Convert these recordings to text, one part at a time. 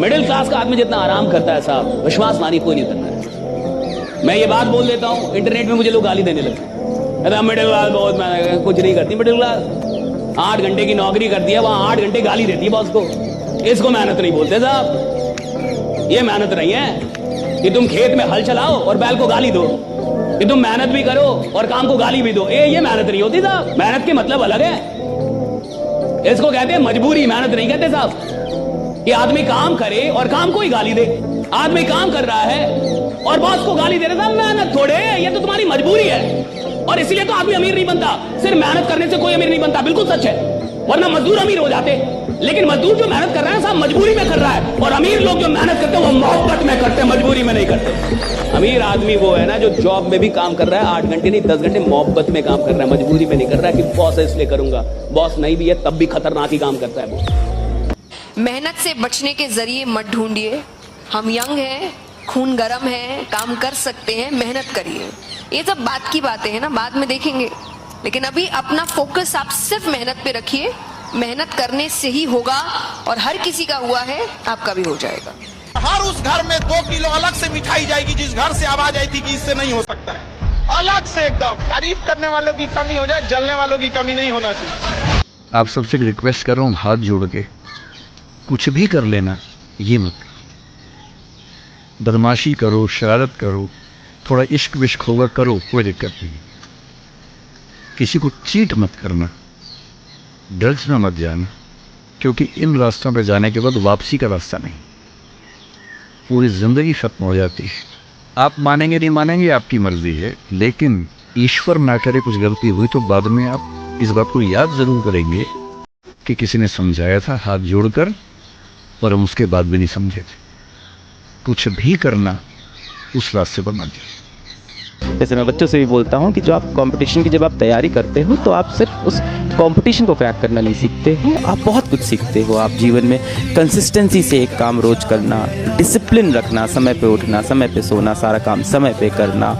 Middle class का आदमी जितना आराम करता है साहब, विश्वास मानी कोई नहीं करता है। मैं ये बात बोल देता हूँ, इंटरनेट में मुझे लोग गाली देने लगे, मिडिल क्लास बहुत कुछ नहीं करती। मिडिल क्लास 8 घंटे की नौकरी करती है, वहां 8 घंटे गाली देती है बॉस को। इसको मेहनत नहीं बोलते साहब। ये मेहनत नहीं है कि तुम खेत में हल चलाओ और बैल को गाली दो, कि तुम मेहनत भी करो और काम को गाली भी दो। ये मेहनत नहीं होती साहब। मेहनत के मतलब अलग है। इसको कहते हैं मजबूरी, मेहनत नहीं कहते साहब। कि आदमी काम करे और काम को ही गाली दे। आदमी काम कर रहा है और बॉस को गाली दे रहा है, मेहनत थोड़े, ये तो तुम्हारी मजबूरी है। और इसीलिए तो आदमी अमीर नहीं बनता। सिर्फ मेहनत करने से कोई अमीर नहीं बनता, बिल्कुल सच है, वरना मजदूर अमीर हो जाते। लेकिन मजदूर जो मेहनत कर रहा है साहब मजबूरी में कर रहा है, और अमीर लोग जो मेहनत करते हैं वो मोहब्बत में करते हैं, मजबूरी में नहीं करते। अमीर आदमी वो है ना जो जॉब में भी काम कर रहा है 8 घंटे नहीं 10 घंटे, मोहब्बत में काम कर रहा है, मजबूरी में नहीं कर रहा है कि बॉस है इसलिए करूंगा। बॉस नहीं भी है तब भी खतरनाक ही काम करता है वो। मेहनत से बचने के जरिए मत ढूंढिए। हम यंग हैं, खून गर्म है, काम कर सकते हैं, मेहनत करिए। ये सब बात की बातें हैं ना, बाद में देखेंगे। लेकिन अभी अपना फोकस आप सिर्फ मेहनत पे रखिए। मेहनत करने से ही होगा, और हर किसी का हुआ है, आपका भी हो जाएगा। हर उस घर में 2 किलो अलग से मिठाई जाएगी जिस घर से आवाज आई थी कि इससे नहीं हो सकता है। अलग से एकदम तारीफ करने वालों की कमी हो जाए, जलने वालों की कमी नहीं होना चाहिए। आप सबसे रिक्वेस्ट कर रहा हूँ, हाथ जोड़ के कुछ भी कर लेना, ये मत बदमाशी करो, शरारत करो, थोड़ा इश्क विश्क होगा करो, कोई दिक्कत नहीं। किसी को चीट मत करना, ड्रग्स में मत जाना, क्योंकि इन रास्तों पे जाने के बाद वापसी का रास्ता नहीं, पूरी जिंदगी खत्म हो जाती है। आप मानेंगे नहीं मानेंगे आपकी मर्जी है, लेकिन ईश्वर ना करे कुछ गलती हुई तो बाद में आप इस बात को याद जरूर करेंगे कि किसी ने समझाया था हाथ जोड़कर, और हम उसके बाद भी नहीं समझे थे। कुछ भी करना उस रास्ते पर मत जाओ। जैसे मैं बच्चों से भी बोलता हूँ कि जो आप कंपटीशन की जब आप तैयारी करते हो तो आप सिर्फ उस कंपटीशन को क्रैक करना नहीं सीखते हो, आप बहुत कुछ सीखते हो। आप जीवन में कंसिस्टेंसी से एक काम रोज करना, डिसिप्लिन रखना, समय पे उठना, समय पे सोना, सारा काम समय पे करना,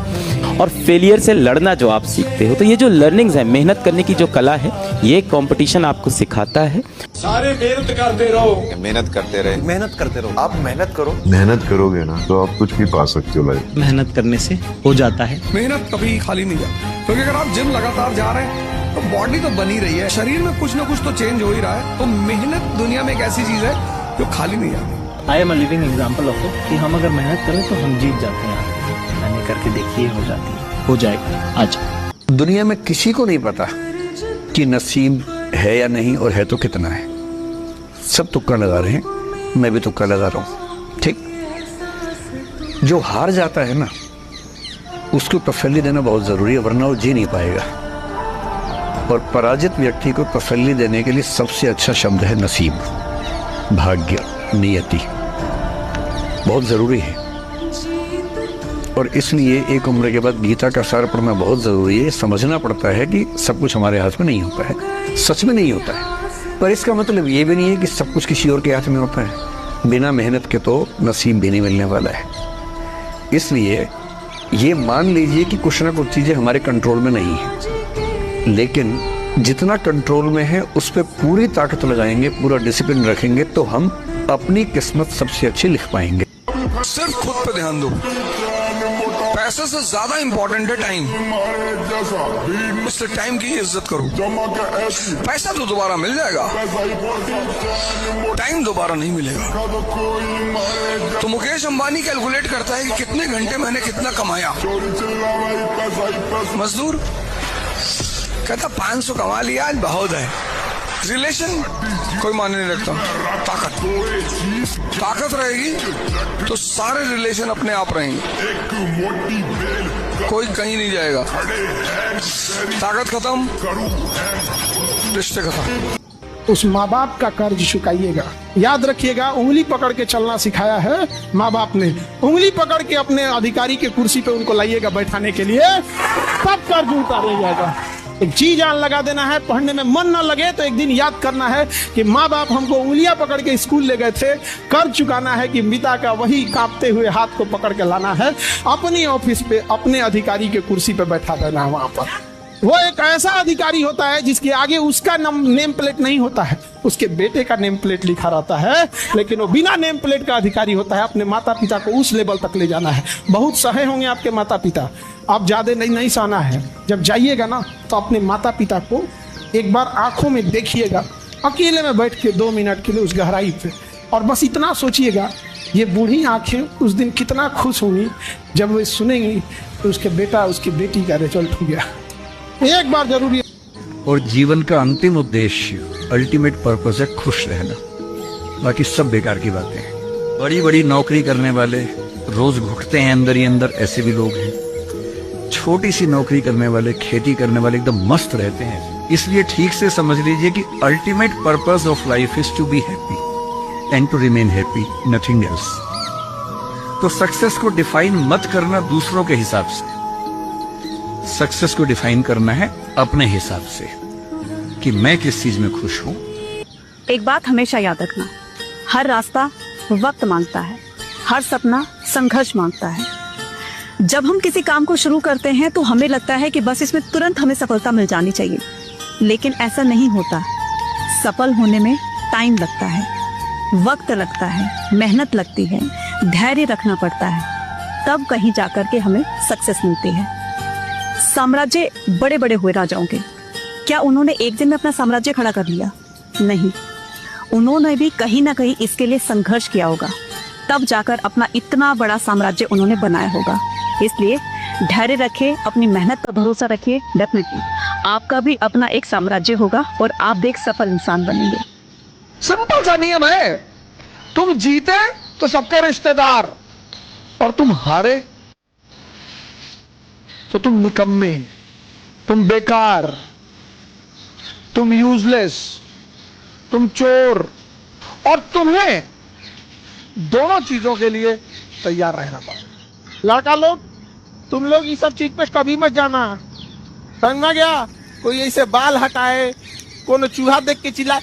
और फेलियर से लड़ना जो आप सीखते हो। तो ये जो लर्निंग्स है, मेहनत करने की जो कला है, ये कंपटीशन आपको सिखाता है। सारे मेहनत करते रहो, मेहनत करते रहे, मेहनत करते रहो। आप मेहनत करो, मेहनत करोगे ना तो आप कुछ भी पा सकते हो लाइफ। मेहनत करने से हो जाता है। मेहनत कभी खाली नहीं जाती, क्योंकि अगर आप जिम लगातार जा रहे हैं तो बॉडी तो बनी रही है, शरीर में कुछ ना कुछ तो चेंज हो ही रहा है। तो मेहनत दुनिया में एक ऐसी चीज है जो खाली नहीं जाती। I am a living example of it कि हम अगर मेहनत करें तो हम जीत जाते हैं। मैंने करके देखिए, हो जाती है, हो जाएगा आज। दुनिया में किसी को नहीं पता कि नसीब है या नहीं, और है तो कितना है। सब तुक्का लगा रहे हैं, मैं भी तुक्का लगा रहा हूँ। ठीक, जो हार जाता है ना उसको तसल्ली देना बहुत जरूरी है, वरना वो जी नहीं पाएगा। और पराजित व्यक्ति को तसल्ली देने के लिए सबसे अच्छा शब्द है नसीब, भाग्य, नियति, बहुत जरूरी है। और इसलिए एक उम्र के बाद गीता का सार पढ़ना बहुत जरूरी है। समझना पड़ता है कि सब कुछ हमारे हाथ में नहीं होता है, सच में नहीं होता है। पर इसका मतलब ये भी नहीं है कि सब कुछ किसी और के हाथ में होता है। बिना मेहनत के तो नसीब भी नहीं मिलने वाला है। इसलिए ये मान लीजिए कि कुछ ना कुछ चीजें हमारे कंट्रोल में नहीं है, लेकिन जितना कंट्रोल में है उस पर पूरी ताकत लगाएंगे, पूरा डिसिप्लिन रखेंगे, तो हम अपनी किस्मत सबसे अच्छी लिख पाएंगे। सिर्फ खुद पे ध्यान दो। पैसे से ज्यादा इंपॉर्टेंट है टाइम, इसलिए टाइम की इज्जत करो। पैसा तो दोबारा मिल जाएगा, टाइम दोबारा नहीं मिलेगा। तो मुकेश अंबानी कैलकुलेट करता है कि कितने घंटे मैंने कितना कमाया। मजदूर कहता 500 कमा लिया, आज बहुत है। रिलेशन कोई मायने नहीं रखता, ताकत रहेगी तो सारे रिलेशन अपने आप रहेंगे, कोई कहीं नहीं जाएगा। ताकत खत्म, रिश्ते खत्म। उस माँ बाप का कर्ज चुकाइएगा। याद रखिएगा, उंगली पकड़ के चलना सिखाया है माँ बाप ने। उंगली पकड़ के अपने अधिकारी के कुर्सी पे उनको लाइएगा बैठाने के लिए, तब कर्ज उतारा जाएगा। एक जी जान लगा देना है। पढ़ने में मन न लगे तो एक दिन याद करना है कि माँ बाप हमको उंगलियां पकड़ के स्कूल ले गए थे। कर्ज चुकाना है कि पिता का वही कांपते हुए हाथ को पकड़ के लाना है, अपनी ऑफिस पे अपने अधिकारी के कुर्सी पे बैठा देना है। वहां पर वो एक ऐसा अधिकारी होता है जिसके आगे उसका नेम प्लेट नहीं होता है, उसके बेटे का नेम प्लेट लिखा रहता है, लेकिन वो बिना नेम प्लेट का अधिकारी होता है। अपने माता पिता को उस लेवल तक ले जाना है। बहुत सहे होंगे आपके माता पिता, आप ज़्यादा नहीं सहना है। जब जाइएगा ना तो अपने माता पिता को एक बार आंखों में देखिएगा, अकेले में बैठ के 2 मिनट के लिए उस गहराई पे, और बस इतना सोचिएगा, ये बूढ़ी आंखें उस दिन कितना खुश होंगी जब वे सुनेंगी कि उसके बेटा उसकी बेटी का रिजल्ट हो गया। एक बार जरूरी। और जीवन का अंतिम उद्देश्य, अल्टीमेट पर्पस है खुश रहना। बाकी सब बेकार की बातें हैं। बड़ी बड़ी नौकरी करने वाले रोज घुटते हैं अंदर ही अंदर, ऐसे भी लोग हैं। छोटी सी नौकरी करने वाले, खेती करने वाले एकदम मस्त रहते हैं। इसलिए ठीक से समझ लीजिए कि ultimate purpose of life is to be happy and to remain happy, nothing else. तो सक्सेस को डिफाइन मत करना दूसरों के हिसाब से, सक्सेस को डिफाइन करना है अपने हिसाब से कि मैं किस चीज में खुश हूं। एक बात हमेशा याद रखना, हर रास्ता वक्त मांगता है, हर सपना संघर्ष मांगता है। जब हम किसी काम को शुरू करते हैं तो हमें लगता है कि बस इसमें तुरंत हमें सफलता मिल जानी चाहिए, लेकिन ऐसा नहीं होता। सफल होने में टाइम लगता है, वक्त लगता है, मेहनत लगती है, धैर्य रखना पड़ता है, तब कहीं जाकर के हमें सक्सेस मिलती है। साम्राज्य बड़े बड़े हुए राजाओं के, क्या उन्होंने एक दिन में अपना साम्राज्य खड़ा कर लिया? नहीं, उन्होंने भी कहीं ना कहीं इसके लिए संघर्ष किया होगा, तब जाकर अपना इतना बड़ा साम्राज्य उन्होंने बनाया होगा। इसलिए धैर्य रखिए, अपनी मेहनत पर भरोसा रखिए, डेफिनेटली आपका भी अपना एक साम्राज्य होगा और आप भी एक सफल इंसान बनेंगे। सिंपल सा नियम है, तुम जीते तो सबके रिश्तेदार, और तुम हारे तो तुम निकम्मे, तुम बेकार, तुम यूजलेस, तुम चोर, और तुम्हें दोनों चीजों के लिए तैयार रहना पड़ेगा। लड़का लोग, तुम लोग इस सब चीज पे कभी मत जाना, समझ में गया? कोई ऐसे बाल हटाए, कोनो चूहा देख के चिल्लाए,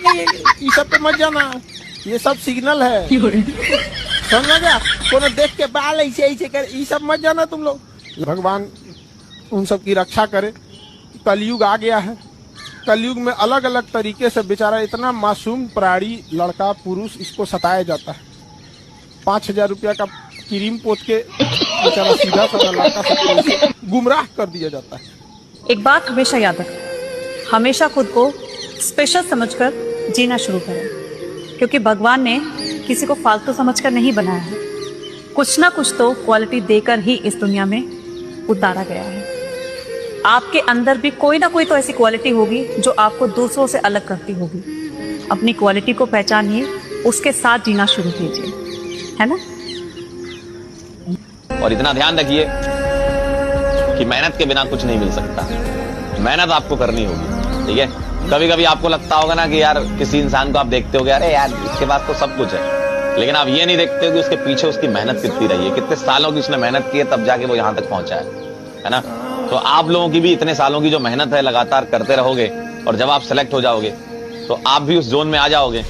ये सब पे मत जाना, ये सब सिग्नल है, समझ में गया? कोनो देख के बाल ऐसे ऐसे करे, ये सब मत जाना तुम लोग। भगवान उन सब की रक्षा करे। कलयुग आ गया है, कलयुग में अलग अलग तरीके से बेचारा इतना मासूम प्राणी, लड़का पुरुष, इसको सताया जाता है। 5,000 रुपया का क्रीम पोत के बेचारा सीधा साधा लड़का सबको गुमराह कर दिया जाता है। एक बात हमेशा याद रखें, हमेशा खुद को स्पेशल समझकर जीना शुरू करें, क्योंकि भगवान ने किसी को फालतू समझकर नहीं बनाया है। कुछ ना कुछ तो क्वालिटी देकर ही इस दुनिया में उतारा गया है। आपके अंदर भी कोई ना कोई तो ऐसी क्वालिटी होगी जो आपको दूसरों से अलग करती होगी। अपनी क्वालिटी को पहचानिए, उसके साथ जीना शुरू कीजिए, है ना? और इतना ध्यान रखिए कि मेहनत के बिना कुछ नहीं मिल सकता, मेहनत आपको करनी होगी, ठीक है? कभी कभी आपको लगता होगा ना कि यार किसी इंसान को आप देखते होगे, अरे यार इसके पास तो सब कुछ है, लेकिन आप ये नहीं देखते हो कि उसके पीछे उसकी मेहनत कितनी रही है, कितने सालों की उसने मेहनत की है, तब जाके वो यहाँ तक पहुंचा है ना? तो आप लोगों की भी इतने सालों की जो मेहनत है लगातार करते रहोगे, और जब आप सेलेक्ट हो जाओगे तो आप भी उस जोन में आ जाओगे